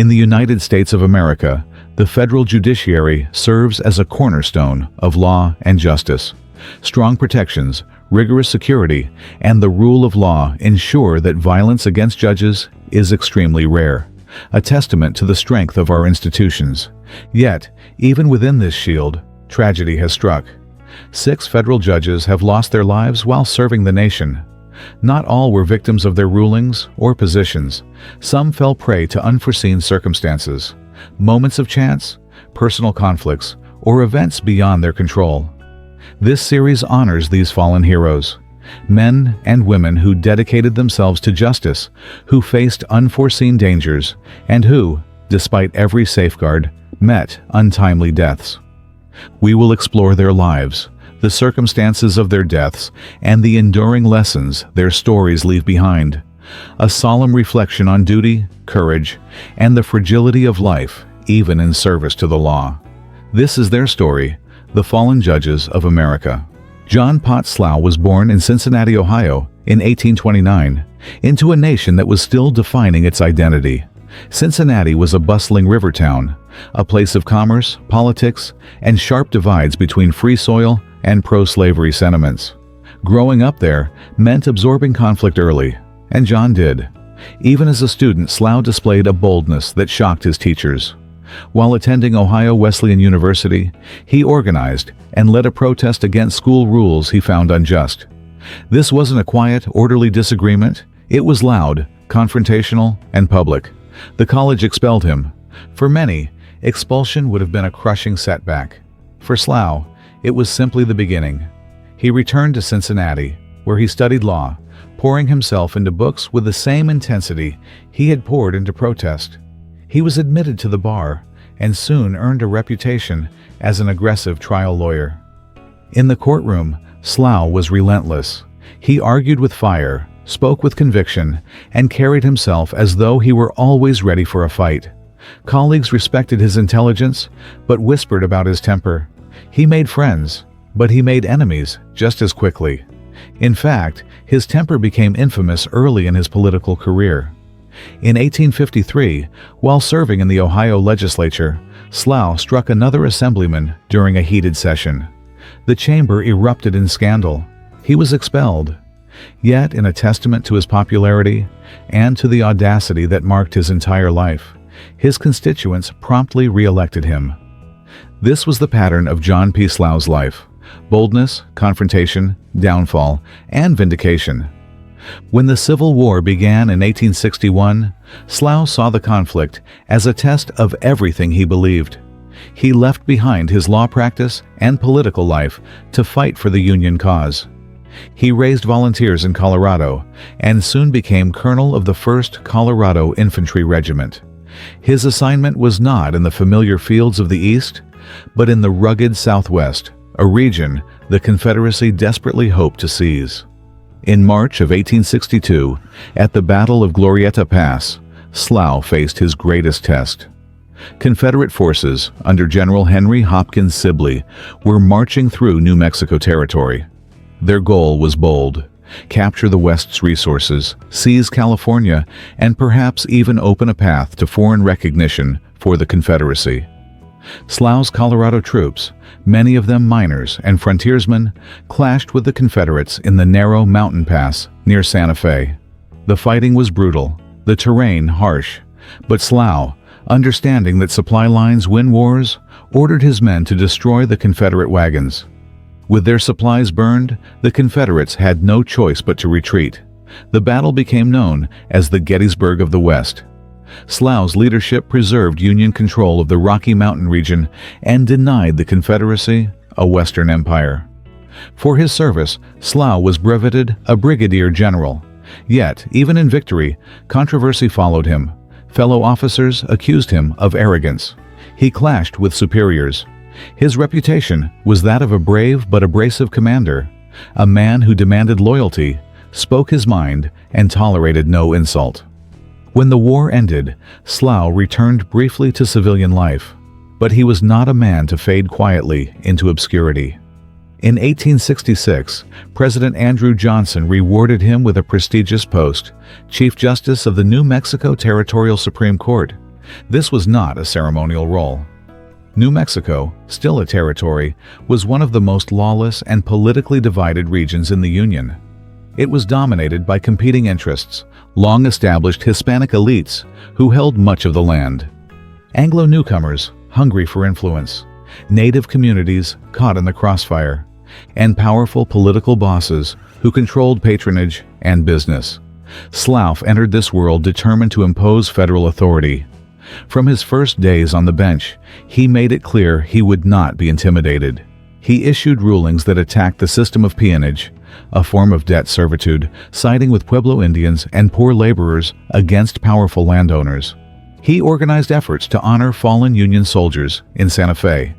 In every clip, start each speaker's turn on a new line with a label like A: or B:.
A: In the United States of America, the federal judiciary serves as a cornerstone of law and justice. Strong protections, rigorous security, and the rule of law ensure that violence against judges is extremely rare, a testament to the strength of our institutions. Yet, even within this shield, tragedy has struck. 6 federal judges have lost their lives while serving the nation. Not all were victims of their rulings or positions. Some fell prey to unforeseen circumstances, moments of chance, personal conflicts, or events beyond their control. This series honors these fallen heroes, men and women who dedicated themselves to justice, who faced unforeseen dangers, and who, despite every safeguard, met untimely deaths. We will explore their lives, the circumstances of their deaths, and the enduring lessons their stories leave behind. A solemn reflection on duty, courage, and the fragility of life, even in service to the law. This is their story, the fallen judges of America. John Potts Slough was born in Cincinnati, Ohio, in 1829, into a nation that was still defining its identity. Cincinnati was a bustling river town, a place of commerce, politics, and sharp divides between free soil and pro-slavery sentiments. Growing up there meant absorbing conflict early, and John did. Even as a student, Slough displayed a boldness that shocked his teachers. While attending Ohio Wesleyan University, he organized and led a protest against school rules he found unjust. This wasn't a quiet, orderly disagreement. It was loud, confrontational, and public. The college expelled him. For many, expulsion would have been a crushing setback. For Slough, it was simply the beginning. He returned to Cincinnati, where he studied law, pouring himself into books with the same intensity he had poured into protest. He was admitted to the bar and soon earned a reputation as an aggressive trial lawyer. In the courtroom, Slough was relentless. He argued with fire, spoke with conviction, and carried himself as though he were always ready for a fight. Colleagues respected his intelligence, but whispered about his temper. He made friends, but he made enemies just as quickly. In fact, his temper became infamous early in his political career. In 1853, while serving in the Ohio legislature, Slough struck another assemblyman during a heated session. The chamber erupted in scandal. He was expelled. Yet, in a testament to his popularity and to the audacity that marked his entire life, his constituents promptly re-elected him. This was the pattern of John P. Slough's life: boldness, confrontation, downfall, and vindication. When the Civil War began in 1861, Slough saw the conflict as a test of everything he believed. He left behind his law practice and political life to fight for the Union cause. He raised volunteers in Colorado and soon became colonel of the 1st Colorado Infantry Regiment. His assignment was not in the familiar fields of the East, but in the rugged Southwest, a region the Confederacy desperately hoped to seize. In March of 1862, at the Battle of Glorieta Pass, Slough faced his greatest test. Confederate forces under General Henry Hopkins Sibley were marching through New Mexico territory. Their goal was bold: capture the West's resources, seize California, and perhaps even open a path to foreign recognition for the Confederacy. Slough's Colorado troops, many of them miners and frontiersmen, clashed with the Confederates in the narrow mountain pass near Santa Fe. The fighting was brutal, the terrain harsh, but Slough, understanding that supply lines win wars, ordered his men to destroy the Confederate wagons. With their supplies burned, the Confederates had no choice but to retreat. The battle became known as the Gettysburg of the West. Slough's leadership preserved Union control of the Rocky Mountain region and denied the Confederacy a Western empire. For his service, Slough was breveted a brigadier general. Yet, even in victory, controversy followed him. Fellow officers accused him of arrogance. He clashed with superiors. His reputation was that of a brave but abrasive commander, a man who demanded loyalty, spoke his mind, and tolerated no insult. When the war ended, Slough returned briefly to civilian life, but he was not a man to fade quietly into obscurity. In 1866, President Andrew Johnson rewarded him with a prestigious post, Chief Justice of the New Mexico Territorial Supreme Court. This was not a ceremonial role. New Mexico, still a territory, was one of the most lawless and politically divided regions in the Union. It was dominated by competing interests, long-established Hispanic elites who held much of the land, Anglo newcomers hungry for influence, native communities caught in the crossfire, and powerful political bosses who controlled patronage and business. Slough entered this world determined to impose federal authority. From his first days on the bench, he made it clear he would not be intimidated. He issued rulings that attacked the system of peonage, a form of debt servitude, siding with Pueblo Indians and poor laborers against powerful landowners. He organized efforts to honor fallen Union soldiers in Santa Fe.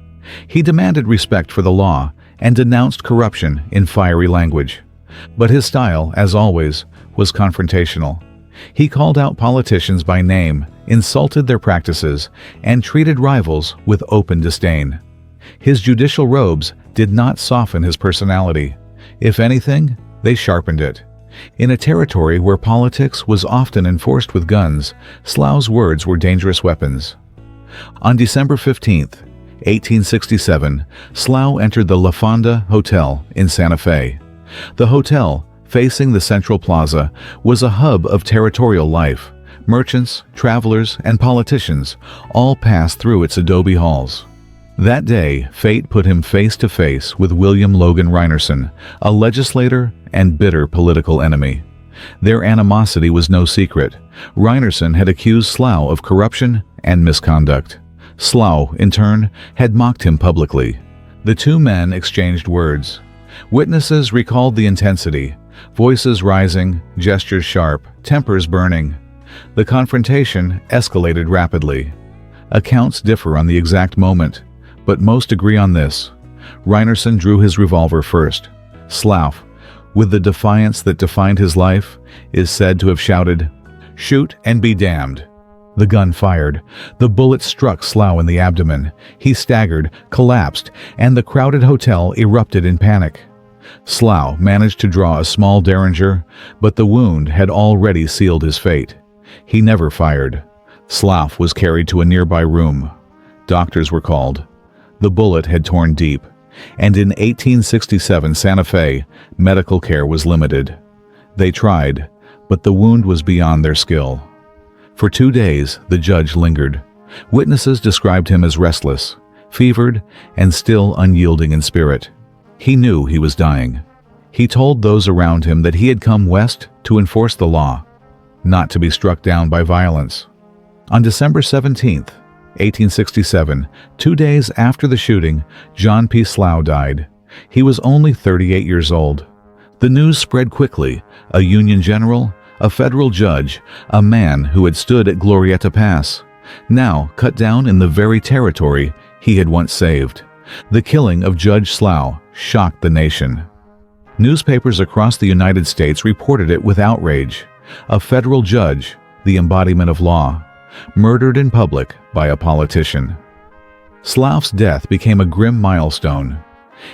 A: He demanded respect for the law and denounced corruption in fiery language. But his style, as always, was confrontational. He called out politicians by name, insulted their practices, and treated rivals with open disdain. His judicial robes did not soften his personality. If anything, they sharpened it. In a territory where politics was often enforced with guns, Slough's words were dangerous weapons. On December 15, 1867, Slough entered the La Fonda Hotel in Santa Fe. The hotel, facing the Central Plaza, was a hub of territorial life. Merchants, travelers, and politicians all passed through its adobe halls. That day, fate put him face to face with William Logan Rynerson, a legislator and bitter political enemy. Their animosity was no secret. Rynerson had accused Slough of corruption and misconduct. Slough, in turn, had mocked him publicly. The two men exchanged words. Witnesses recalled the intensity, voices rising, gestures sharp, tempers burning. The confrontation escalated rapidly. Accounts differ on the exact moment, but most agree on this. Rynerson drew his revolver first. Slough, with the defiance that defined his life, is said to have shouted, "Shoot and be damned." The gun fired. The bullet struck Slough in the abdomen. He staggered, collapsed, and the crowded hotel erupted in panic. Slough managed to draw a small derringer, but the wound had already sealed his fate. He never fired. Slough was carried to a nearby room. Doctors were called. The bullet had torn deep, and in 1867 Santa Fe, medical care was limited. They tried, but the wound was beyond their skill. For 2 days, the judge lingered. Witnesses described him as restless, fevered, and still unyielding in spirit. He knew he was dying. He told those around him that he had come west to enforce the law, not to be struck down by violence. On December 17th, 1867, 2 days after the shooting, John P. Slough died. He was only 38 years old. The news spread quickly. A Union general, a federal judge, a man who had stood at Glorieta Pass, now cut down in the very territory he had once saved. The killing of Judge Slough shocked the nation. Newspapers across the United States reported it with outrage. A federal judge, the embodiment of law, murdered in public by a politician. Slough's death became a grim milestone.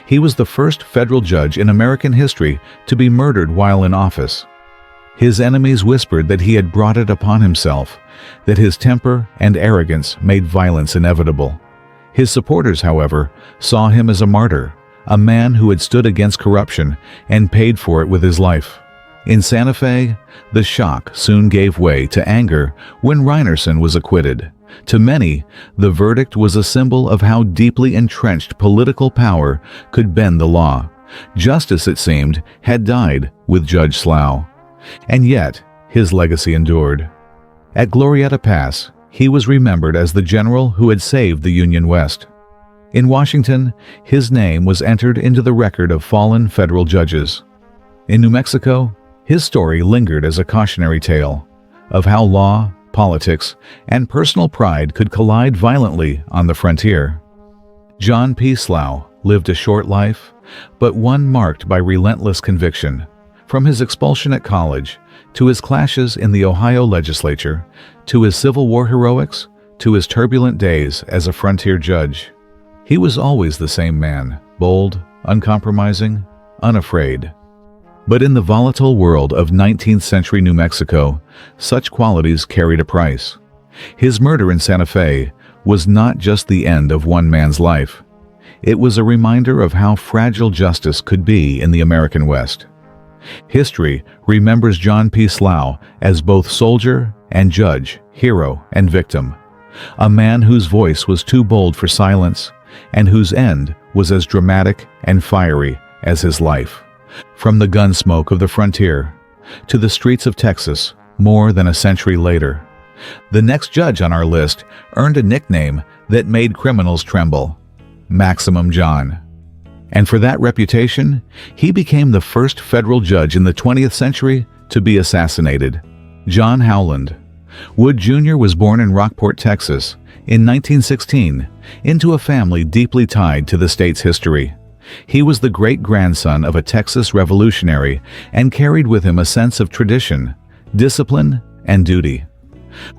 A: He was the first federal judge in American history to be murdered while in office. His enemies whispered that he had brought it upon himself, that his temper and arrogance made violence inevitable. His supporters, however, saw him as a martyr, a man who had stood against corruption and paid for it with his life. In Santa Fe, the shock soon gave way to anger when Rynerson was acquitted. To many, the verdict was a symbol of how deeply entrenched political power could bend the law. Justice, it seemed, had died with Judge Slough. And yet, his legacy endured. At Glorieta Pass, he was remembered as the general who had saved the Union West. In Washington, his name was entered into the record of fallen federal judges. In New Mexico, his story lingered as a cautionary tale of how law, politics, and personal pride could collide violently on the frontier. John P. Slough lived a short life, but one marked by relentless conviction. From his expulsion at college, to his clashes in the Ohio legislature, to his Civil War heroics, to his turbulent days as a frontier judge, he was always the same man, bold, uncompromising, unafraid. But in the volatile world of 19th century New Mexico, such qualities carried a price. His murder in Santa Fe was not just the end of one man's life. It was a reminder of how fragile justice could be in the American West. History remembers John P. Slough as both soldier and judge, hero and victim, a man whose voice was too bold for silence and whose end was as dramatic and fiery as his life. From the gun smoke of the frontier to the streets of Texas more than a century later, the next judge on our list earned a nickname that made criminals tremble: Maximum John. And for that reputation, he became the first federal judge in the 20th century to be assassinated. John Howland. Wood Jr. was born in Rockport, Texas, in 1916, into a family deeply tied to the state's history. He was the great-grandson of a Texas revolutionary and carried with him a sense of tradition, discipline, and duty.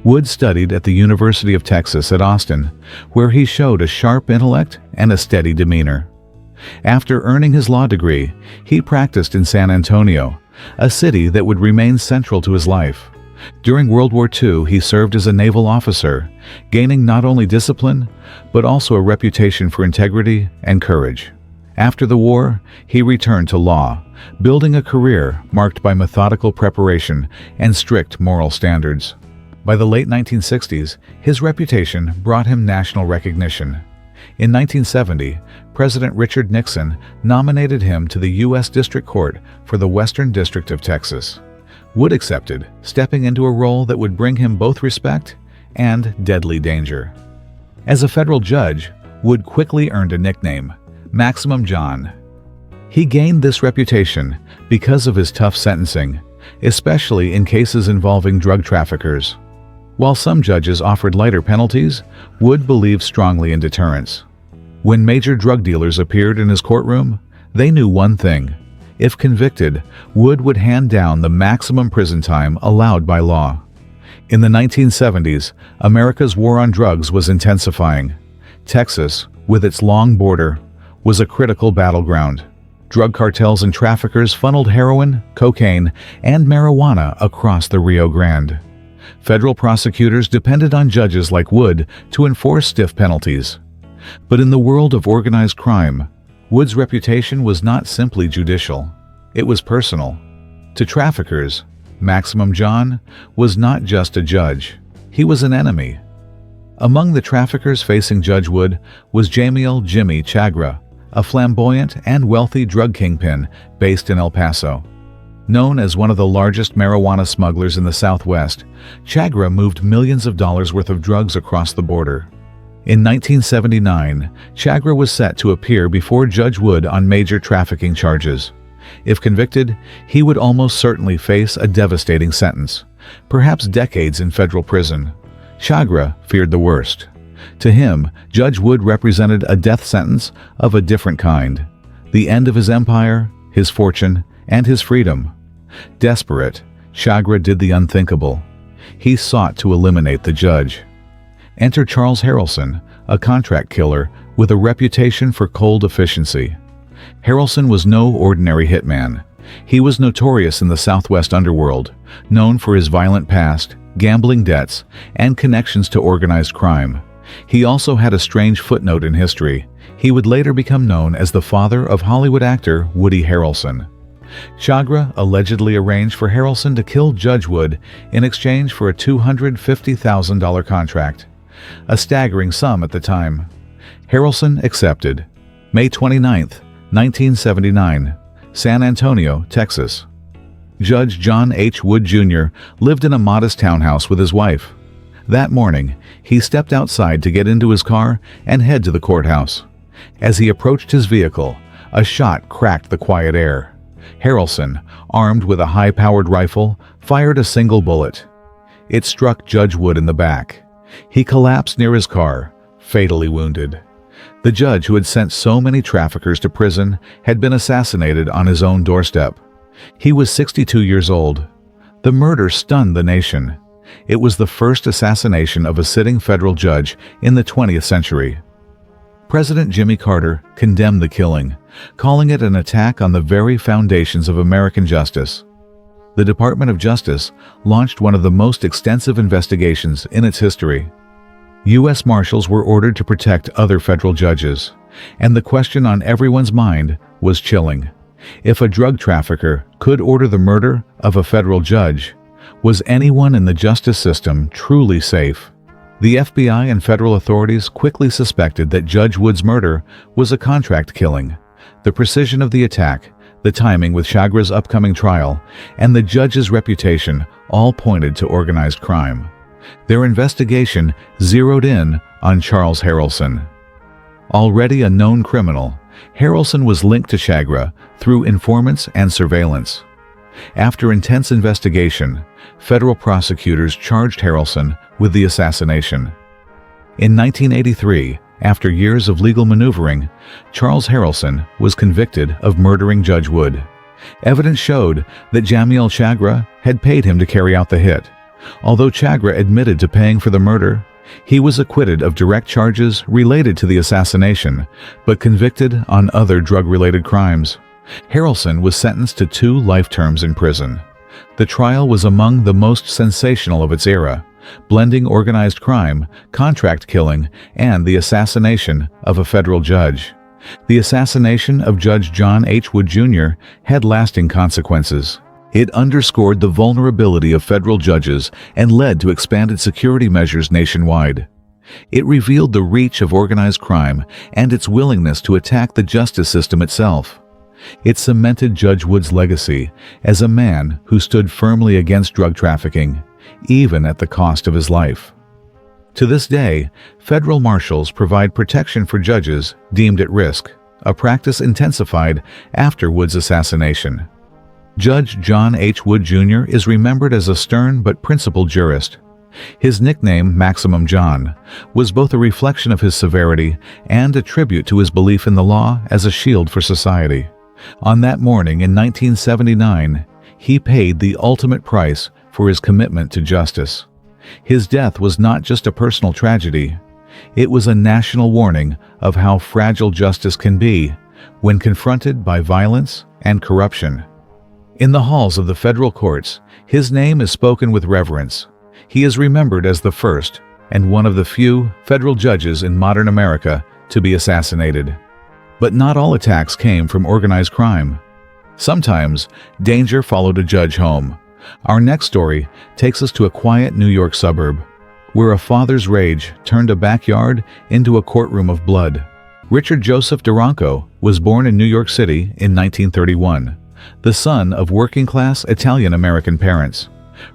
A: Wood studied at the University of Texas at Austin, where he showed a sharp intellect and a steady demeanor. After earning his law degree, he practiced in San Antonio, a city that would remain central to his life. During World War II, he served as a naval officer, gaining not only discipline, but also a reputation for integrity and courage. After the war, he returned to law, building a career marked by methodical preparation and strict moral standards. By the late 1960s, his reputation brought him national recognition. In 1970, President Richard Nixon nominated him to the U.S. District Court for the Western District of Texas. Wood accepted, stepping into a role that would bring him both respect and deadly danger. As a federal judge, Wood quickly earned a nickname: Maximum John. He gained this reputation because of his tough sentencing, especially in cases involving drug traffickers. While some judges offered lighter penalties, Wood believed strongly in deterrence. When major drug dealers appeared in his courtroom, they knew one thing: if convicted, Wood would hand down the maximum prison time allowed by law. In the 1970s, America's war on drugs was intensifying. Texas, with its long border, was a critical battleground. Drug cartels and traffickers funneled heroin, cocaine, and marijuana across the Rio Grande. Federal prosecutors depended on judges like Wood to enforce stiff penalties. But in the world of organized crime, Wood's reputation was not simply judicial. It was personal. To traffickers, Maximum John was not just a judge. He was an enemy. Among the traffickers facing Judge Wood was Jamiel "Jimmy" Chagra, a flamboyant and wealthy drug kingpin based in El Paso. Known as one of the largest marijuana smugglers in the Southwest, Chagra moved millions of dollars worth of drugs across the border. In 1979, Chagra was set to appear before Judge Wood on major trafficking charges. If convicted, he would almost certainly face a devastating sentence, perhaps decades in federal prison. Chagra feared the worst. To him, Judge Wood represented a death sentence of a different kind: the end of his empire, his fortune, and his freedom. Desperate, Chagra did the unthinkable. He sought to eliminate the judge. Enter Charles Harrelson, a contract killer with a reputation for cold efficiency. Harrelson was no ordinary hitman. He was notorious in the Southwest underworld, known for his violent past, gambling debts, and connections to organized crime. He also had a strange footnote in history. He would later become known as the father of Hollywood actor Woody Harrelson. Chagra allegedly arranged for Harrelson to kill Judge Wood in exchange for a $250,000 contract, a staggering sum at the time. Harrelson accepted. May 29, 1979, San Antonio, Texas. Judge John H. Wood Jr. lived in a modest townhouse with his wife. That morning, he stepped outside to get into his car and head to the courthouse. As he approached his vehicle, a shot cracked the quiet air. Harrelson, armed with a high-powered rifle, fired a single bullet. It struck Judge Wood in the back. He collapsed near his car, fatally wounded. The judge who had sent so many traffickers to prison had been assassinated on his own doorstep. He was 62 years old. The murder stunned the nation. It was the first assassination of a sitting federal judge in the 20th century. President Jimmy Carter condemned the killing, calling it an attack on the very foundations of American justice. the Department of Justice launched one of the most extensive investigations in its history. U.S. Marshals were ordered to protect other federal judges, and the question on everyone's mind was chilling. If a drug trafficker could order the murder of a federal judge, was anyone in the justice system truly safe? The FBI and federal authorities quickly suspected that Judge Wood's murder was a contract killing. The precision of the attack, the timing with Chagra's upcoming trial, and the judge's reputation all pointed to organized crime. Their investigation zeroed in on Charles Harrelson. Already a known criminal, Harrelson was linked to Chagra through informants and surveillance. After intense investigation, federal prosecutors charged Harrelson with the assassination. In 1983, after years of legal maneuvering, Charles Harrelson was convicted of murdering Judge Wood. Evidence showed that Jamiel Chagra had paid him to carry out the hit. Although Chagra admitted to paying for the murder, he was acquitted of direct charges related to the assassination, but convicted on other drug-related crimes. Harrelson was sentenced to 2 life terms in prison. The trial was among the most sensational of its era, blending organized crime, contract killing, and the assassination of a federal judge. The assassination of Judge John H. Wood Jr. had lasting consequences. It underscored the vulnerability of federal judges and led to expanded security measures nationwide. It revealed the reach of organized crime and its willingness to attack the justice system itself. It cemented Judge Wood's legacy as a man who stood firmly against drug trafficking, even at the cost of his life. To this day, federal marshals provide protection for judges deemed at risk, a practice intensified after Wood's assassination. Judge John H. Wood Jr. is remembered as a stern but principled jurist. His nickname, Maximum John, was both a reflection of his severity and a tribute to his belief in the law as a shield for society. On that morning in 1979, he paid the ultimate price for his commitment to justice. His death was not just a personal tragedy. It was a national warning of how fragile justice can be when confronted by violence and corruption. In the halls of the federal courts, his name is spoken with reverence. He is remembered as the first and one of the few federal judges in modern America to be assassinated. But not all attacks came from organized crime. Sometimes, danger followed a judge home. Our next story takes us to a quiet New York suburb, where a father's rage turned a backyard into a courtroom of blood. Richard Joseph Duranko was born in New York City in 1931, the son of working-class Italian-American parents.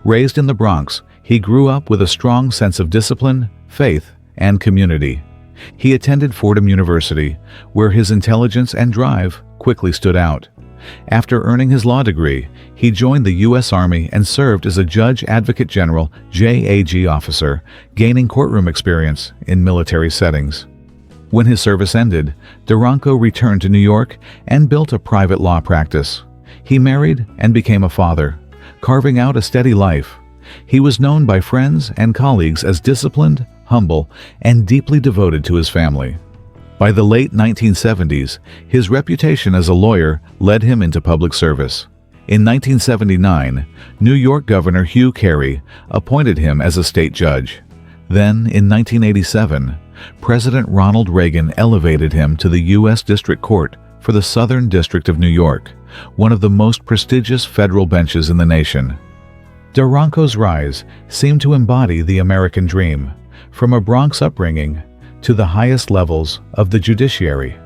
A: Raised in the Bronx, he grew up with a strong sense of discipline, faith, and community. He attended Fordham University, where his intelligence and drive quickly stood out. After earning his law degree, he joined the U.S. Army and served as a Judge Advocate General JAG officer, gaining courtroom experience in military settings. When his service ended, Duranko returned to New York and built a private law practice. He married and became a father, carving out a steady life. He was known by friends and colleagues as disciplined, humble, and deeply devoted to his family. By the late 1970s, his reputation as a lawyer led him into public service. In 1979, New York Governor Hugh Carey appointed him as a state judge. Then, in 1987, President Ronald Reagan elevated him to the U.S. District Court for the Southern District of New York, one of the most prestigious federal benches in the nation. Duranko's rise seemed to embody the American dream, from a Bronx upbringing to the highest levels of the judiciary.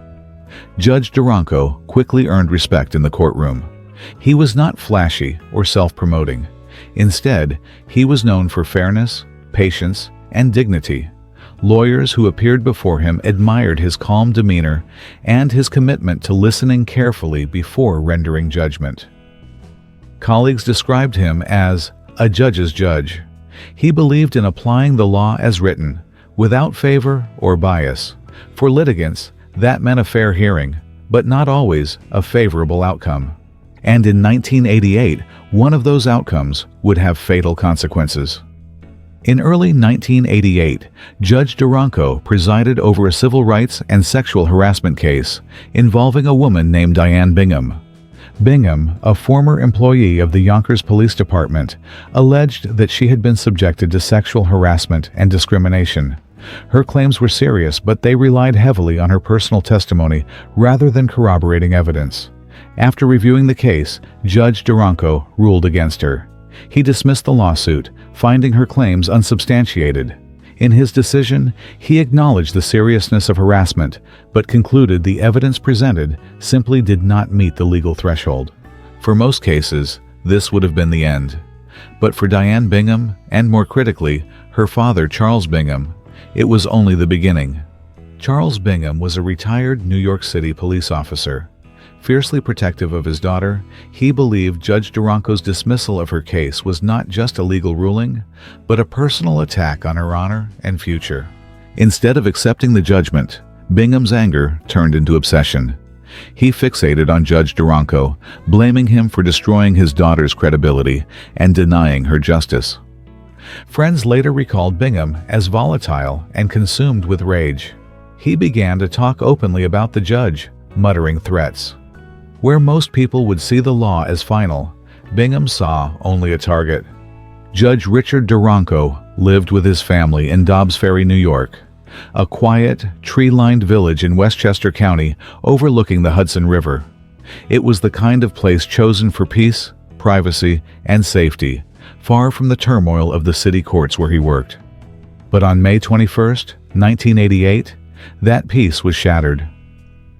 A: Judge Duranko quickly earned respect in the courtroom. He was not flashy or self-promoting. Instead, he was known for fairness, patience, and dignity. Lawyers who appeared before him admired his calm demeanor and his commitment to listening carefully before rendering judgment. Colleagues described him as a judge's judge. He believed in applying the law as written, without favor or bias. For litigants, that meant a fair hearing, but not always a favorable outcome. And in 1988, one of those outcomes would have fatal consequences. In early 1988, Judge Duranko presided over a civil rights and sexual harassment case involving a woman named Diane Bingham. Bingham, a former employee of the Yonkers Police Department, alleged that she had been subjected to sexual harassment and discrimination. Her claims were serious, but they relied heavily on her personal testimony rather than corroborating evidence. After reviewing the case, Judge Duranko ruled against her. He dismissed the lawsuit, finding her claims unsubstantiated. In his decision, he acknowledged the seriousness of harassment, but concluded the evidence presented simply did not meet the legal threshold. For most cases, this would have been the end. But for Diane Bingham, and more critically, her father Charles Bingham, it was only the beginning. Charles Bingham was a retired New York City police officer. Fiercely protective of his daughter, he believed Judge Duranko's dismissal of her case was not just a legal ruling, but a personal attack on her honor and future. Instead of accepting the judgment, Bingham's anger turned into obsession. He fixated on Judge Duranko, blaming him for destroying his daughter's credibility and denying her justice. Friends later recalled Bingham as volatile and consumed with rage. He began to talk openly about the judge, muttering threats. Where most people would see the law as final, Bingham saw only a target. Judge Richard Duranko lived with his family in Dobbs Ferry, New York, a quiet, tree-lined village in Westchester County overlooking the Hudson River. It was the kind of place chosen for peace, privacy, and safety, far from the turmoil of the city courts where he worked. But on May 21, 1988, that peace was shattered.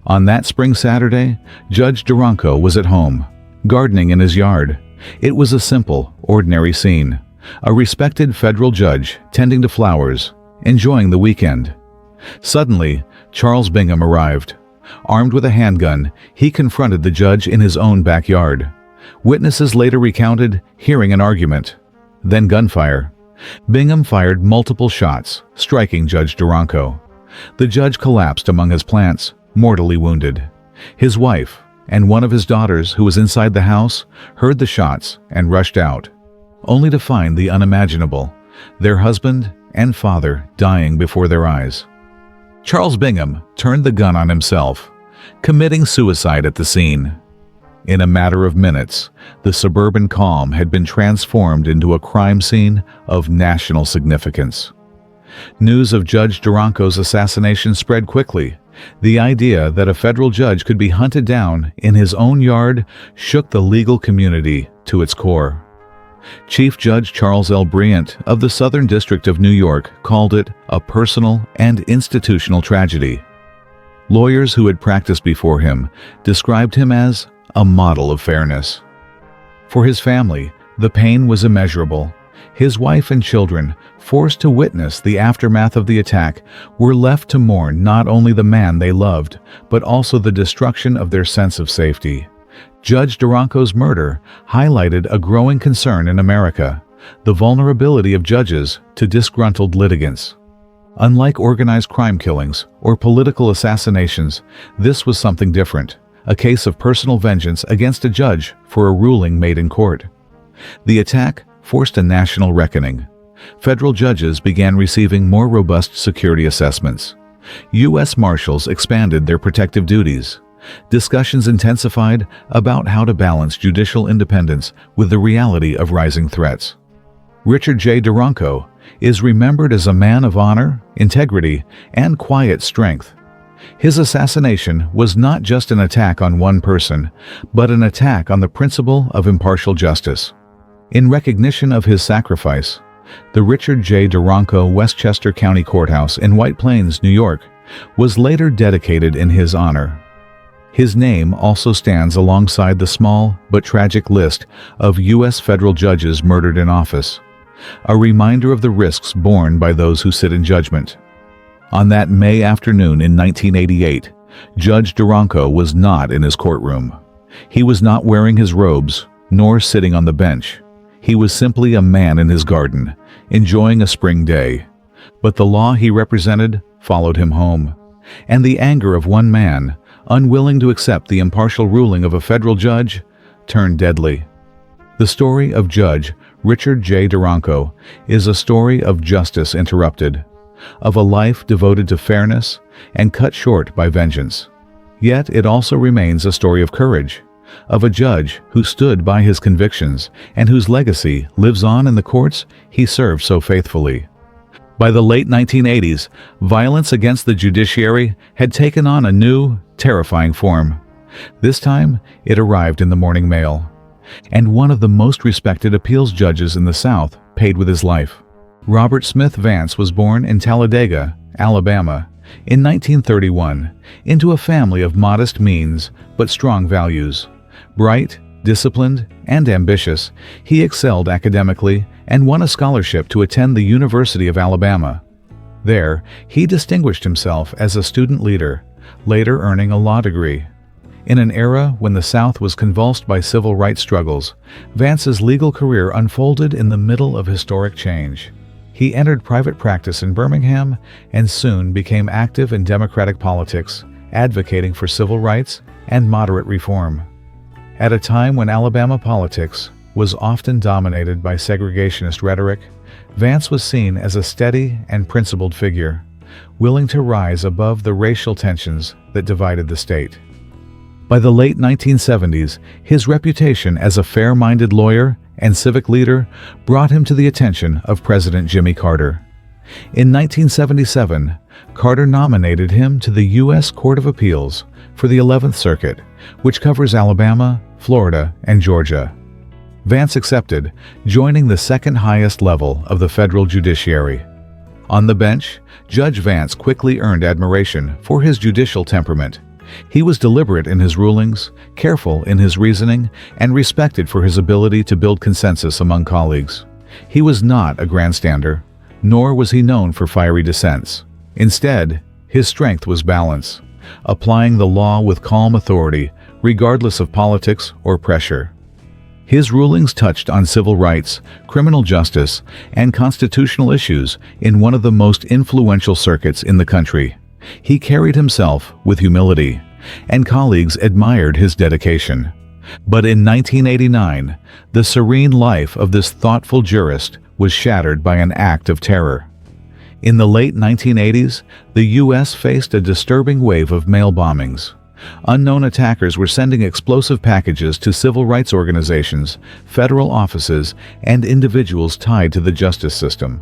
A: On that spring Saturday, Judge Duranko was at home, gardening in his yard. It was a simple, ordinary scene. A respected federal judge tending to flowers, enjoying the weekend. Suddenly, Charles Bingham arrived. Armed with a handgun, he confronted the judge in his own backyard. Witnesses later recounted hearing an argument, then gunfire. Bingham fired multiple shots, striking Judge Duranko. The judge collapsed among his plants, mortally wounded. His wife and one of his daughters, who was inside the house, heard the shots and rushed out, only to find the unimaginable, their husband and father dying before their eyes. Charles Bingham turned the gun on himself, committing suicide at the scene. In a matter of minutes, the suburban calm had been transformed into a crime scene of national significance. News of Judge Duranko's assassination spread quickly. The idea that a federal judge could be hunted down in his own yard shook the legal community to its core. Chief Judge Charles L. Bryant of the Southern District of New York called it a personal and institutional tragedy. Lawyers who had practiced before him described him as a model of fairness. For his family, the pain was immeasurable. His wife and children, forced to witness the aftermath of the attack, were left to mourn not only the man they loved, but also the destruction of their sense of safety. Judge Duranko's murder highlighted a growing concern in America, the vulnerability of judges to disgruntled litigants. Unlike organized crime killings or political assassinations, this was something different, a case of personal vengeance against a judge for a ruling made in court. The attack forced a national reckoning. Federal judges began receiving more robust security assessments. U.S. Marshals expanded their protective duties. Discussions intensified about how to balance judicial independence with the reality of rising threats. Richard J. Duranko is remembered as a man of honor, integrity, and quiet strength. His assassination was not just an attack on one person, but an attack on the principle of impartial justice. In recognition of his sacrifice, the Richard J. Duranko Westchester County Courthouse in White Plains, New York, was later dedicated in his honor. His name also stands alongside the small but tragic list of U.S. federal judges murdered in office, a reminder of the risks borne by those who sit in judgment. On that May afternoon in 1988, Judge Duranko was not in his courtroom. He was not wearing his robes, nor sitting on the bench. He was simply a man in his garden, enjoying a spring day. But the law he represented followed him home, and the anger of one man, unwilling to accept the impartial ruling of a federal judge, turned deadly. The story of Judge Richard J. Duranko is a story of justice interrupted, of a life devoted to fairness and cut short by vengeance. Yet it also remains a story of courage, of a judge who stood by his convictions and whose legacy lives on in the courts he served so faithfully. By the late 1980s, violence against the judiciary had taken on a new, terrifying form. This time, it arrived in the morning mail. And one of the most respected appeals judges in the South paid with his life. Robert Smith Vance was born in Talladega, Alabama, in 1931, into a family of modest means but strong values. Bright, disciplined, and ambitious, he excelled academically and won a scholarship to attend the University of Alabama. There, he distinguished himself as a student leader, later earning a law degree. In an era when the South was convulsed by civil rights struggles, Vance's legal career unfolded in the middle of historic change. He entered private practice in Birmingham and soon became active in Democratic politics, advocating for civil rights and moderate reform. At a time when Alabama politics was often dominated by segregationist rhetoric, Vance was seen as a steady and principled figure, willing to rise above the racial tensions that divided the state. By the late 1970s, his reputation as a fair-minded lawyer and civic leader brought him to the attention of President Jimmy Carter. In 1977, Carter nominated him to the U.S. Court of Appeals for the 11th Circuit, which covers Alabama, Florida, and Georgia. Vance accepted, joining the second highest level of the federal judiciary. On the bench, Judge Vance quickly earned admiration for his judicial temperament. He was deliberate in his rulings, careful in his reasoning, and respected for his ability to build consensus among colleagues. He was not a grandstander, nor was he known for fiery dissents. Instead, his strength was balance, applying the law with calm authority, regardless of politics or pressure. His rulings touched on civil rights, criminal justice, and constitutional issues in one of the most influential circuits in the country. He carried himself with humility, and colleagues admired his dedication. But in 1989, the serene life of this thoughtful jurist was shattered by an act of terror. In the late 1980s, the U.S. faced a disturbing wave of mail bombings. Unknown attackers were sending explosive packages to civil rights organizations, federal offices, and individuals tied to the justice system.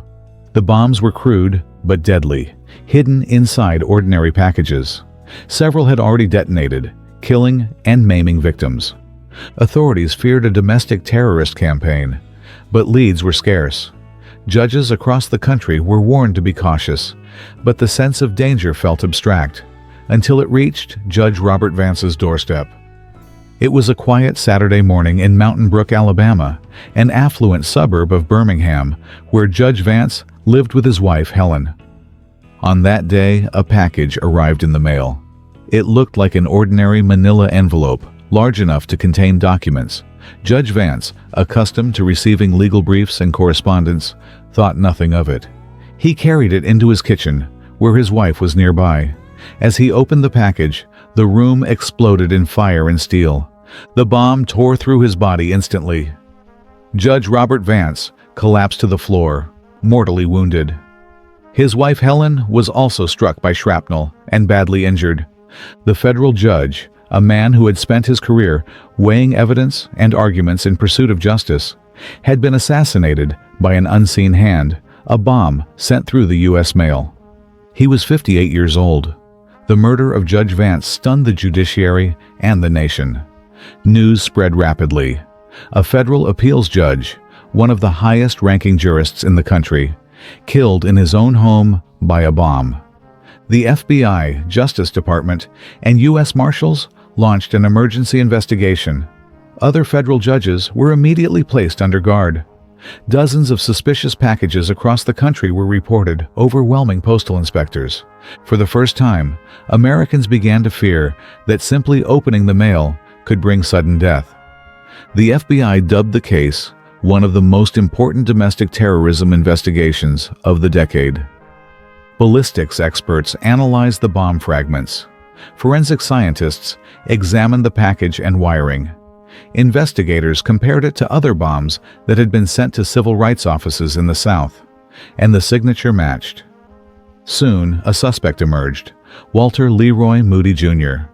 A: The bombs were crude but deadly, hidden inside ordinary packages. Several had already detonated, killing and maiming victims. Authorities feared a domestic terrorist campaign, but leads were scarce. Judges across the country were warned to be cautious, but the sense of danger felt abstract, until it reached Judge Robert Vance's doorstep. It was a quiet Saturday morning in Mountain Brook, Alabama, an affluent suburb of Birmingham, where Judge Vance lived with his wife, Helen. On that day, a package arrived in the mail. It looked like an ordinary manila envelope, large enough to contain documents. Judge Vance, accustomed to receiving legal briefs and correspondence, thought nothing of it. He carried it into his kitchen, where his wife was nearby. As he opened the package, the room exploded in fire and steel. The bomb tore through his body instantly. Judge Robert Vance collapsed to the floor, mortally wounded. His wife Helen was also struck by shrapnel and badly injured. The federal judge, a man who had spent his career weighing evidence and arguments in pursuit of justice, had been assassinated by an unseen hand, a bomb sent through the U.S. mail. He was 58 years old. The murder of Judge Vance stunned the judiciary and the nation. News spread rapidly. A federal appeals judge, one of the highest-ranking jurists in the country, killed in his own home by a bomb. The FBI, Justice Department, and U.S. Marshals launched an emergency investigation. Other federal judges were immediately placed under guard. Dozens of suspicious packages across the country were reported, overwhelming postal inspectors. For the first time, Americans began to fear that simply opening the mail could bring sudden death. The FBI dubbed the case one of the most important domestic terrorism investigations of the decade. Ballistics experts analyzed the bomb fragments. Forensic scientists examined the package and wiring. Investigators compared it to other bombs that had been sent to civil rights offices in the South, and the signature matched. Soon, a suspect emerged, Walter Leroy Moody Jr.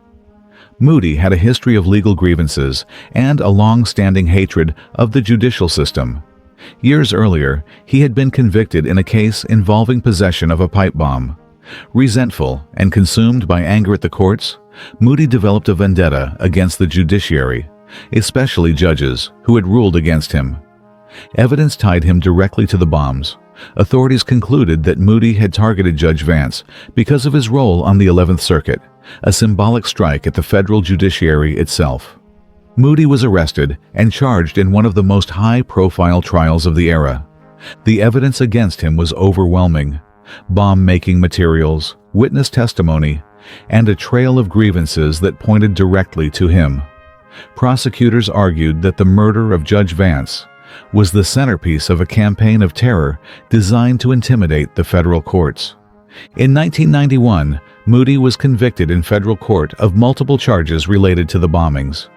A: Moody had a history of legal grievances and a long-standing hatred of the judicial system. Years earlier, he had been convicted in a case involving possession of a pipe bomb. Resentful and consumed by anger at the courts, Moody developed a vendetta against the judiciary, especially judges who had ruled against him. Evidence tied him directly to the bombs. Authorities concluded that Moody had targeted Judge Vance because of his role on the 11th Circuit, a symbolic strike at the federal judiciary itself. Moody was arrested and charged in one of the most high-profile trials of the era. The evidence against him was overwhelming: bomb-making materials, witness testimony, and a trail of grievances that pointed directly to him. Prosecutors argued that the murder of Judge Vance was the centerpiece of a campaign of terror designed to intimidate the federal courts. In 1991, Moody was convicted in federal court of multiple charges related to the bombings.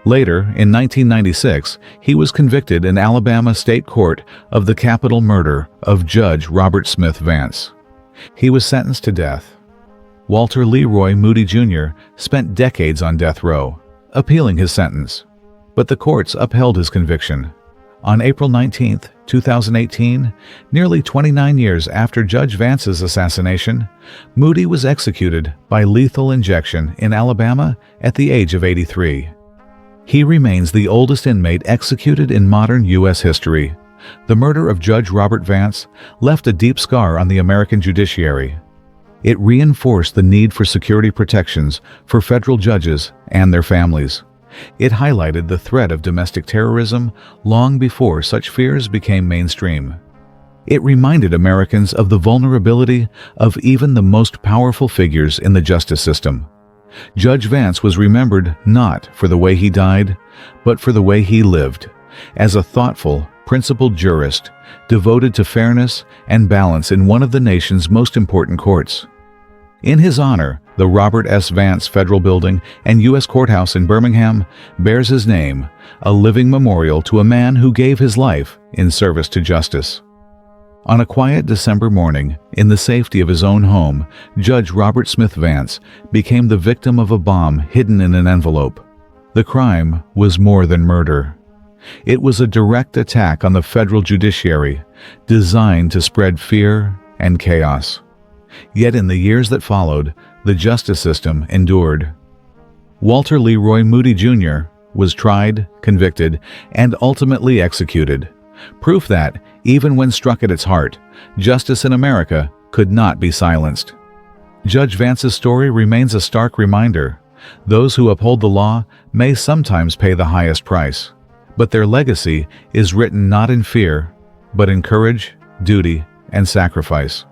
A: Later, in 1996, he was convicted in Alabama State Court of the capital murder of Judge Robert Smith Vance. He was sentenced to death. Walter Leroy Moody Jr. spent decades on death row, appealing his sentence, but the courts upheld his conviction. On April 19, 2018, nearly 29 years after Judge Vance's assassination, Moody was executed by lethal injection in Alabama at the age of 83. He remains the oldest inmate executed in modern U.S. history. The murder of Judge Robert Vance left a deep scar on the American judiciary. It reinforced the need for security protections for federal judges and their families. It highlighted the threat of domestic terrorism long before such fears became mainstream. It reminded Americans of the vulnerability of even the most powerful figures in the justice system. Judge Vance was remembered not for the way he died, but for the way he lived, as a thoughtful, principled jurist, devoted to fairness and balance in one of the nation's most important courts. In his honor, the Robert S. Vance Federal Building and U.S. Courthouse in Birmingham bears his name, a living memorial to a man who gave his life in service to justice. On a quiet December morning, in the safety of his own home, Judge Robert Smith Vance became the victim of a bomb hidden in an envelope. The crime was more than murder. It was a direct attack on the federal judiciary, designed to spread fear and chaos. Yet in the years that followed, the justice system endured. Walter Leroy Moody Jr. was tried, convicted, and ultimately executed. Proof that, even when struck at its heart, justice in America could not be silenced. Judge Vance's story remains a stark reminder. Those who uphold the law may sometimes pay the highest price, but their legacy is written not in fear, but in courage, duty, and sacrifice.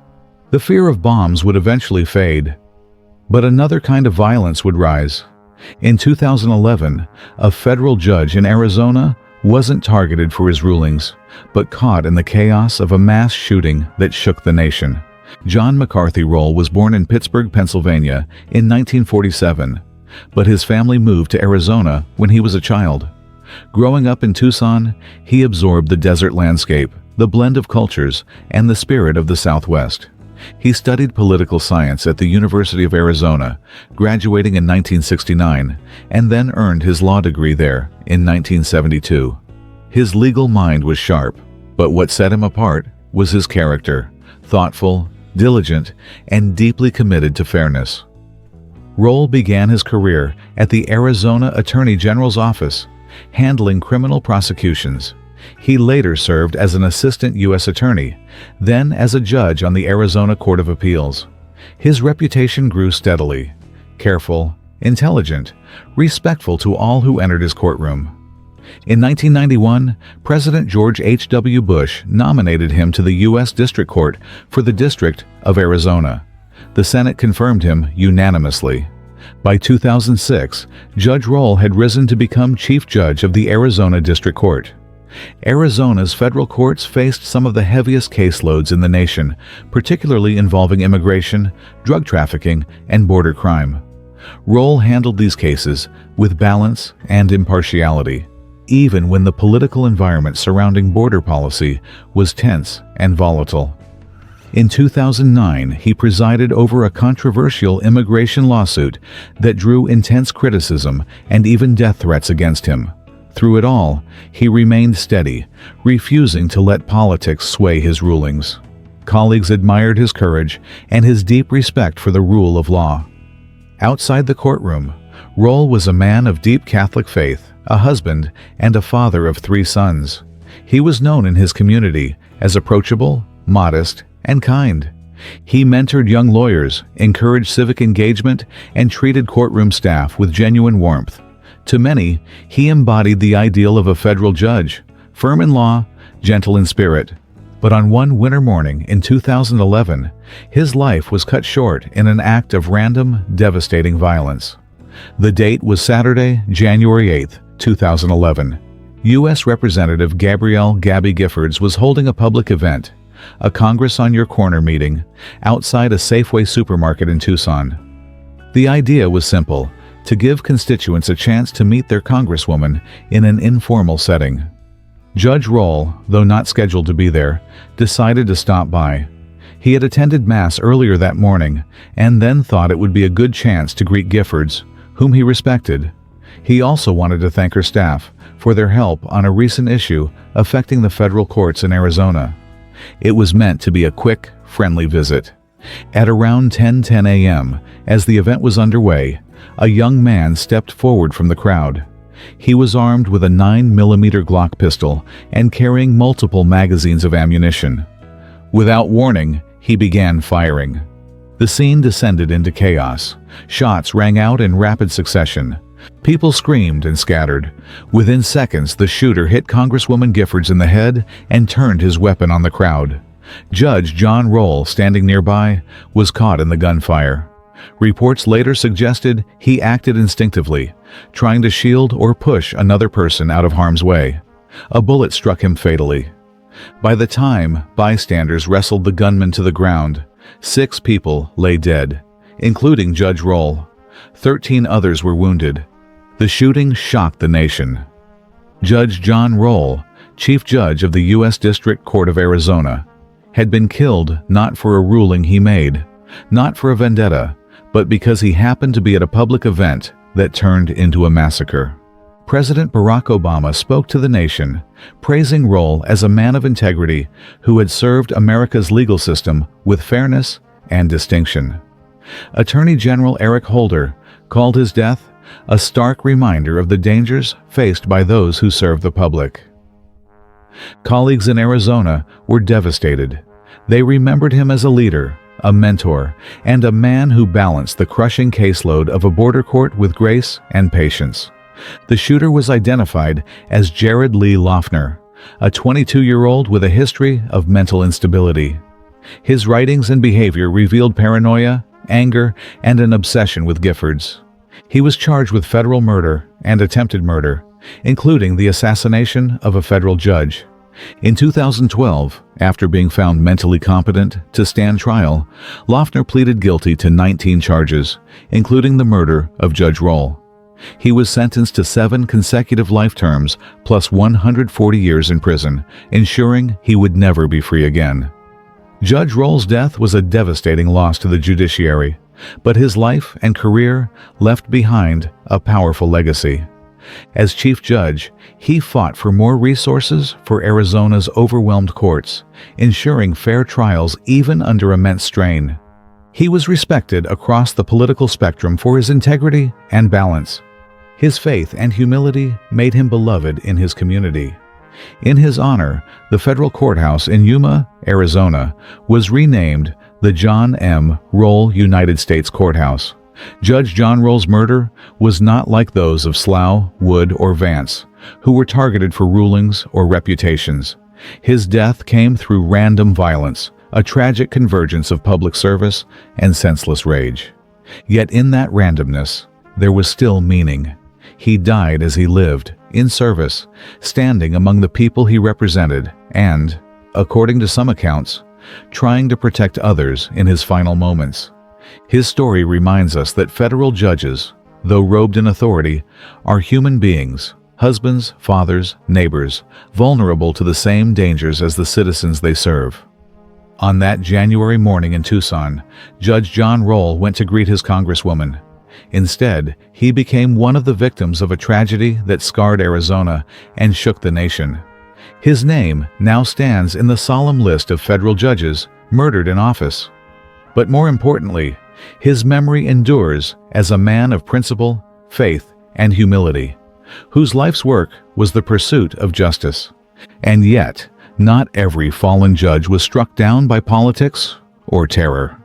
A: The fear of bombs would eventually fade, but another kind of violence would rise. In 2011, a federal judge in Arizona wasn't targeted for his rulings, but caught in the chaos of a mass shooting that shook the nation. John McCarthy Roll was born in Pittsburgh, Pennsylvania in 1947, but his family moved to Arizona when he was a child. Growing up in Tucson, he absorbed the desert landscape, the blend of cultures, and the spirit of the Southwest. He studied political science at the University of Arizona, graduating in 1969, and then earned his law degree there in 1972. His legal mind was sharp, but what set him apart was his character, thoughtful, diligent, and deeply committed to fairness. Roll began his career at the Arizona Attorney General's office, handling criminal prosecutions. He later served as an assistant U.S. attorney, then as a judge on the Arizona Court of Appeals. His reputation grew steadily: careful, intelligent, respectful to all who entered his courtroom. In 1991, President George H.W. Bush nominated him to the U.S. District Court for the District of Arizona. The Senate confirmed him unanimously. By 2006, Judge Roll had risen to become Chief Judge of the Arizona District Court. Arizona's federal courts faced some of the heaviest caseloads in the nation, particularly involving immigration, drug trafficking, and border crime. Roll handled these cases with balance and impartiality, even when the political environment surrounding border policy was tense and volatile. In 2009, he presided over a controversial immigration lawsuit that drew intense criticism and even death threats against him. Through it all, he remained steady, refusing to let politics sway his rulings. Colleagues admired his courage and his deep respect for the rule of law. Outside the courtroom, Roll was a man of deep Catholic faith, a husband, and a father of 3 sons. He was known in his community as approachable, modest, and kind. He mentored young lawyers, encouraged civic engagement, and treated courtroom staff with genuine warmth. To many, he embodied the ideal of a federal judge, firm in law, gentle in spirit. But on one winter morning in 2011, his life was cut short in an act of random, devastating violence. The date was Saturday, January 8, 2011. U.S. Representative Gabrielle "Gabby" Giffords was holding a public event, a Congress on Your Corner meeting, outside a Safeway supermarket in Tucson. The idea was simple: to give constituents a chance to meet their congresswoman in an informal setting. Judge Roll, though not scheduled to be there, decided to stop by. He had attended Mass earlier that morning and then thought it would be a good chance to greet Giffords, whom he respected. He also wanted to thank her staff for their help on a recent issue affecting the federal courts in Arizona. It was meant to be a quick, friendly visit. At around 10:10 a.m., as the event was underway, a young man stepped forward from the crowd. He was armed with a 9mm Glock pistol and carrying multiple magazines of ammunition. Without warning, he began firing. The scene descended into chaos. Shots rang out in rapid succession. People screamed and scattered. Within seconds, the shooter hit Congresswoman Giffords in the head and turned his weapon on the crowd. Judge John Roll, standing nearby, was caught in the gunfire. Reports later suggested he acted instinctively, trying to shield or push another person out of harm's way. A bullet struck him fatally. By the time bystanders wrestled the gunman to the ground, 6 people lay dead, including Judge Roll. 13 others were wounded. The shooting shocked the nation. Judge John Roll, Chief Judge of the U.S. District Court of Arizona, had been killed not for a ruling he made, not for a vendetta, but because he happened to be at a public event that turned into a massacre. President Barack Obama spoke to the nation, praising Roll as a man of integrity who had served America's legal system with fairness and distinction. Attorney General Eric Holder called his death a stark reminder of the dangers faced by those who serve the public. Colleagues in Arizona were devastated. They remembered him as a leader, a mentor, and a man who balanced the crushing caseload of a border court with grace and patience. The shooter was identified as Jared Lee Loeffner, a 22-year-old with a history of mental instability. His writings and behavior revealed paranoia, anger, and an obsession with Giffords. He was charged with federal murder and attempted murder, including the assassination of a federal judge. In 2012, after being found mentally competent to stand trial, Loeffner pleaded guilty to 19 charges, including the murder of Judge Roll. He was sentenced to 7 consecutive life terms plus 140 years in prison, ensuring he would never be free again. Judge Roll's death was a devastating loss to the judiciary, but his life and career left behind a powerful legacy. As Chief Judge, he fought for more resources for Arizona's overwhelmed courts, ensuring fair trials even under immense strain. He was respected across the political spectrum for his integrity and balance. His faith and humility made him beloved in his community. In his honor, the federal courthouse in Yuma, Arizona, was renamed the John M. Roll United States Courthouse. Judge John Roll's murder was not like those of Slough, Wood, or Vance, who were targeted for rulings or reputations. His death came through random violence, a tragic convergence of public service and senseless rage. Yet in that randomness, there was still meaning. He died as he lived, in service, standing among the people he represented and, according to some accounts, trying to protect others in his final moments. His story reminds us that federal judges, though robed in authority, are human beings, husbands, fathers, neighbors, vulnerable to the same dangers as the citizens they serve. On that January morning in Tucson, Judge John Roll went to greet his congresswoman. Instead, he became one of the victims of a tragedy that scarred Arizona and shook the nation. His name now stands in the solemn list of federal judges murdered in office. But more importantly, his memory endures as a man of principle, faith, and humility, whose life's work was the pursuit of justice. And yet, not every fallen judge was struck down by politics or terror.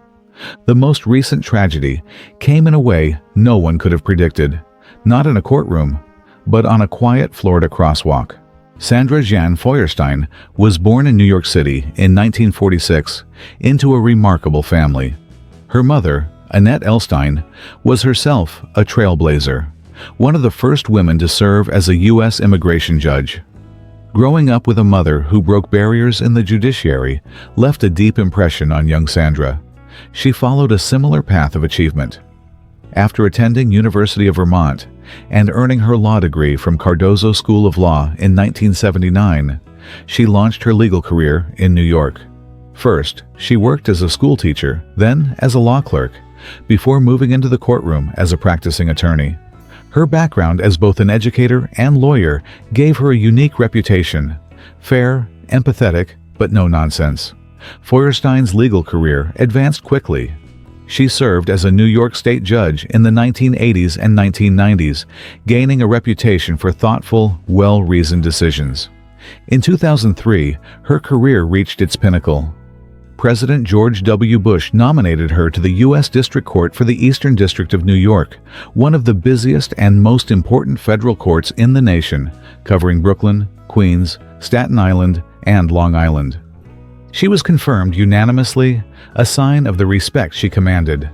A: The most recent tragedy came in a way no one could have predicted, not in a courtroom, but on a quiet Florida crosswalk. Sandra Jeanne Feuerstein was born in New York City in 1946 into a remarkable family. Her mother, Annette Elstein, was herself a trailblazer, one of the first women to serve as a U.S. immigration judge. Growing up with a mother who broke barriers in the judiciary left a deep impression on young Sandra. She followed a similar path of achievement. After attending University of Vermont and earning her law degree from Cardozo School of Law in 1979, she launched her legal career in New York. First, she worked as a school teacher, then as a law clerk, before moving into the courtroom as a practicing attorney. Her background as both an educator and lawyer gave her a unique reputation: fair, empathetic, but no nonsense. Feuerstein's legal career advanced quickly. She served as a New York State judge in the 1980s and 1990s, gaining a reputation for thoughtful, well-reasoned decisions. In 2003, her career reached its pinnacle. President George W. Bush nominated her to the U.S. District Court for the Eastern District of New York, one of the busiest and most important federal courts in the nation, covering Brooklyn, Queens, Staten Island, and Long Island. She was confirmed unanimously, a sign of the respect she commanded.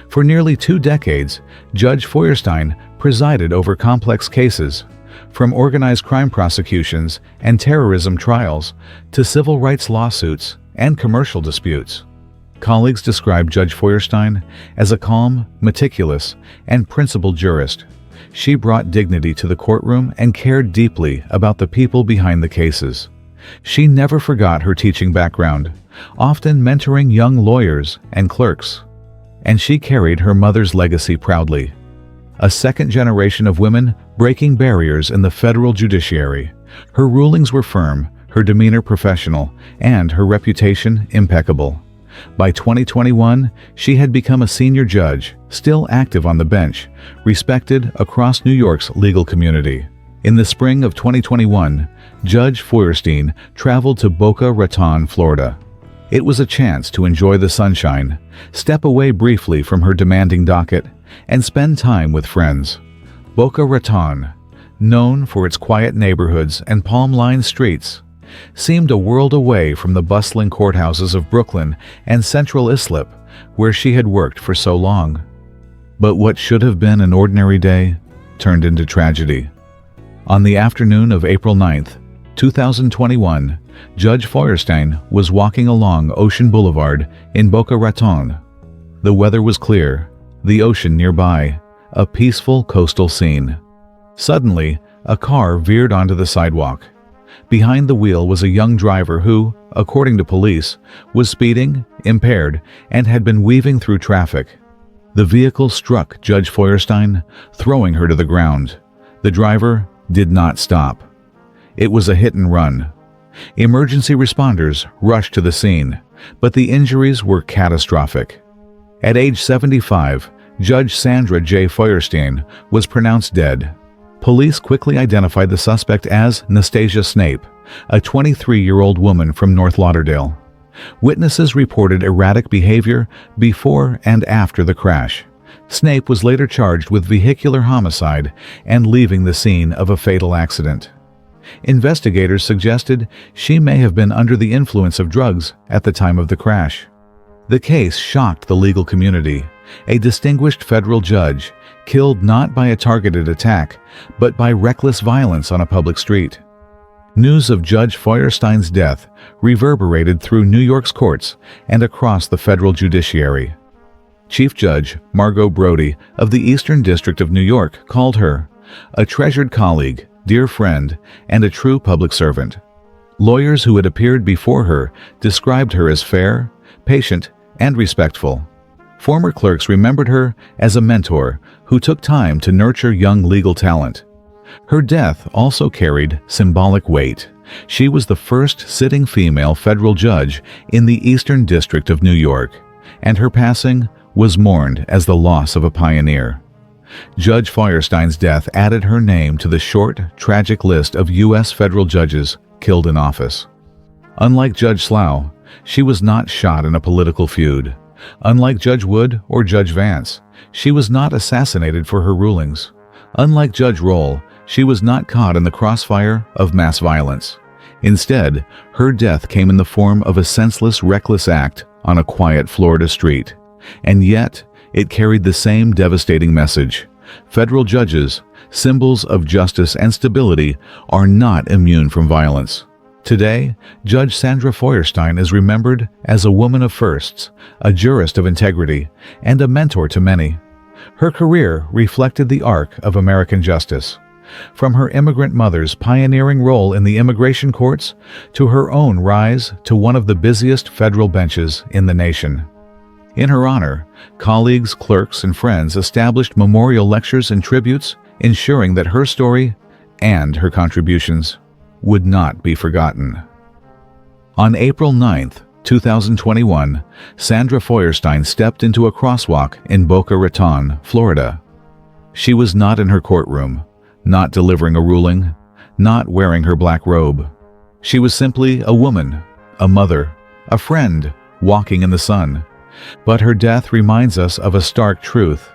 A: For nearly 2 decades, Judge Feuerstein presided over complex cases, from organized crime prosecutions and terrorism trials to civil rights lawsuits and commercial disputes. Colleagues describe Judge Feuerstein as a calm, meticulous, and principled jurist. She brought dignity to the courtroom and cared deeply about the people behind the cases. She never forgot her teaching background, often mentoring young lawyers and clerks. And she carried her mother's legacy proudly. A second generation of women breaking barriers in the federal judiciary. Her rulings were firm, her demeanor professional, and her reputation impeccable. By 2021, she had become a senior judge, still active on the bench, respected across New York's legal community. In the spring of 2021, Judge Feuerstein traveled to Boca Raton, Florida. It was a chance to enjoy the sunshine, step away briefly from her demanding docket, and spend time with friends. Boca Raton, known for its quiet neighborhoods and palm-lined streets, seemed a world away from the bustling courthouses of Brooklyn and Central Islip, where she had worked for so long. But what should have been an ordinary day turned into tragedy. On the afternoon of April 9, 2021, Judge Feuerstein was walking along Ocean Boulevard in Boca Raton. The weather was clear, the ocean nearby, a peaceful coastal scene. Suddenly, a car veered onto the sidewalk. Behind the wheel was a young driver who, according to police, was speeding, impaired, and had been weaving through traffic. The vehicle struck Judge Feuerstein, throwing her to the ground. The driver did not stop. It was a hit and run. Emergency responders rushed to the scene, but the injuries were catastrophic. At age 75, Judge Sandra J. Feuerstein was pronounced dead. Police quickly identified the suspect as Nastasia Snape, a 23-year-old woman from North Lauderdale. Witnesses reported erratic behavior before and after the crash. Snape was later charged with vehicular homicide and leaving the scene of a fatal accident. Investigators suggested she may have been under the influence of drugs at the time of the crash. The case shocked the legal community. A distinguished federal judge killed not by a targeted attack, but by reckless violence on a public street. News of Judge Feuerstein's death reverberated through New York's courts and across the federal judiciary. Chief Judge Margot Brody of the Eastern District of New York called her a treasured colleague, dear friend, and a true public servant. Lawyers who had appeared before her described her as fair, patient, and respectful. Former clerks remembered her as a mentor who took time to nurture young legal talent. Her death also carried symbolic weight. She was the first sitting female federal judge in the Eastern District of New York, and her passing was mourned as the loss of a pioneer. Judge Feuerstein's death added her name to the short, tragic list of U.S. federal judges killed in office. Unlike Judge Slough, she was not shot in a political feud. Unlike Judge Wood or Judge Vance, she was not assassinated for her rulings. Unlike Judge Roll, she was not caught in the crossfire of mass violence. Instead, her death came in the form of a senseless, reckless act on a quiet Florida street. And yet, it carried the same devastating message. Federal judges, symbols of justice and stability, are not immune from violence. Today, Judge Sandra Feuerstein is remembered as a woman of firsts, a jurist of integrity, and a mentor to many. Her career reflected the arc of American justice. From her immigrant mother's pioneering role in the immigration courts to her own rise to one of the busiest federal benches in the nation. In her honor, colleagues, clerks, and friends established memorial lectures and tributes, ensuring that her story and her contributions would not be forgotten. On April 9, 2021, Sandra Feuerstein stepped into a crosswalk in Boca Raton, Florida. She was not in her courtroom, not delivering a ruling, not wearing her black robe. She was simply a woman, a mother, a friend, walking in the sun. But her death reminds us of a stark truth.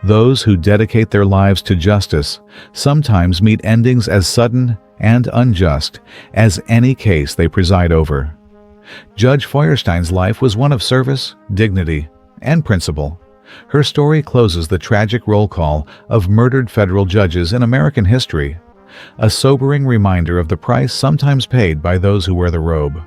A: Those who dedicate their lives to justice sometimes meet endings as sudden and unjust as any case they preside over. Judge Feuerstein's life was one of service, dignity, and principle. Her story closes the tragic roll call of murdered federal judges in American history, a sobering reminder of the price sometimes paid by those who wear the robe.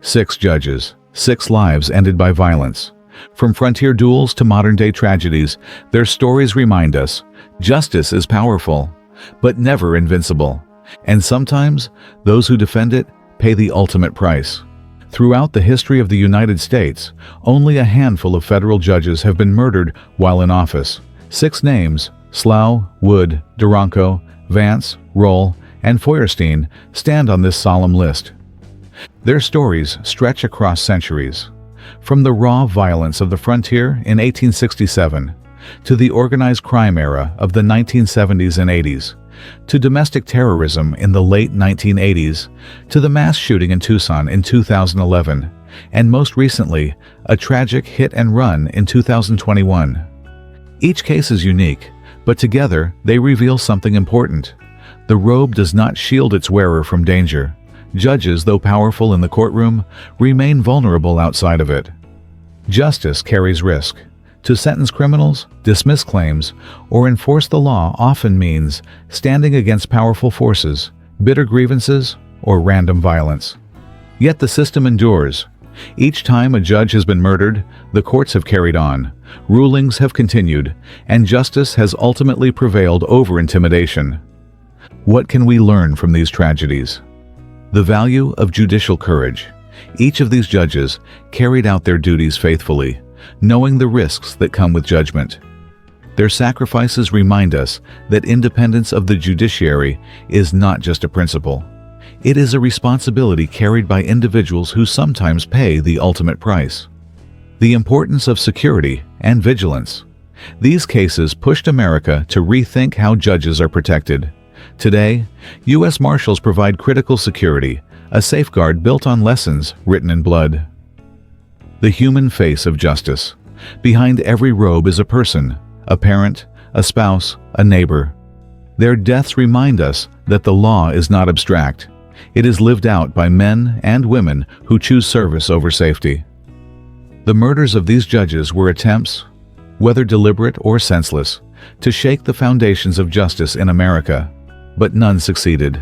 A: 6 judges, 6 lives ended by violence. From frontier duels to modern-day tragedies, their stories remind us justice is powerful, but never invincible. And sometimes, those who defend it pay the ultimate price. Throughout the history of the United States, only a handful of federal judges have been murdered while in office. 6 names, Slough, Wood, Duranko, Vance, Roll, and Feuerstein, stand on this solemn list. Their stories stretch across centuries. From the raw violence of the frontier in 1867, to the organized crime era of the 1970s and 80s, to domestic terrorism in the late 1980s, to the mass shooting in Tucson in 2011, and most recently, a tragic hit-and-run in 2021. Each case is unique, but together they reveal something important. The robe does not shield its wearer from danger. Judges, though powerful in the courtroom, remain vulnerable outside of it. Justice carries risk. To sentence criminals, dismiss claims, or enforce the law often means standing against powerful forces, bitter grievances, or random violence. Yet the system endures. Each time a judge has been murdered, the courts have carried on, rulings have continued, and justice has ultimately prevailed over intimidation. What can we learn from these tragedies? The value of judicial courage. Each of these judges carried out their duties faithfully, knowing the risks that come with judgment. Their sacrifices remind us that independence of the judiciary is not just a principle. It is a responsibility carried by individuals who sometimes pay the ultimate price. The importance of security and vigilance. These cases pushed America to rethink how judges are protected. Today, U.S. Marshals provide critical security, a safeguard built on lessons written in blood. The human face of justice. Behind every robe is a person, a parent, a spouse, a neighbor. Their deaths remind us that the law is not abstract. It is lived out by men and women who choose service over safety. The murders of these judges were attempts, whether deliberate or senseless, to shake the foundations of justice in America, but none succeeded.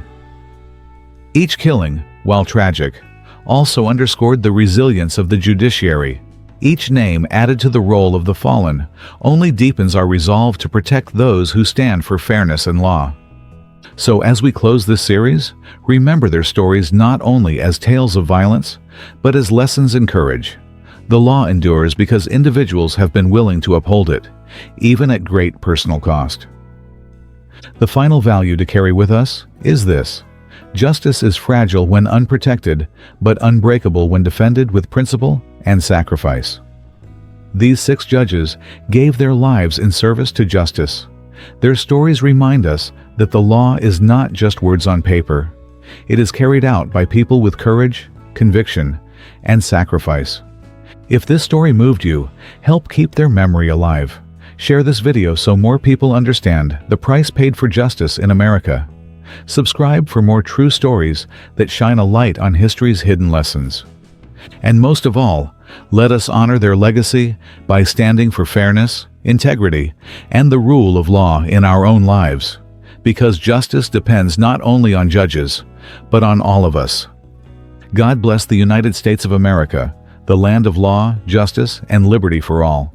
A: Each killing, while tragic, also underscored the resilience of the judiciary. Each name added to the roll of the fallen only deepens our resolve to protect those who stand for fairness and law. So as we close this series, remember their stories not only as tales of violence, but as lessons in courage. The law endures because individuals have been willing to uphold it, even at great personal cost. The final value to carry with us is this: justice is fragile when unprotected, but unbreakable when defended with principle and sacrifice. These 6 judges gave their lives in service to justice. Their stories remind us that the law is not just words on paper. It is carried out by people with courage, conviction, and sacrifice. If this story moved you, help keep their memory alive. Share this video so more people understand the price paid for justice in America. Subscribe for more true stories that shine a light on history's hidden lessons. And most of all, let us honor their legacy by standing for fairness, integrity, and the rule of law in our own lives. Because justice depends not only on judges, but on all of us. God bless the United States of America, the land of law, justice, and liberty for all.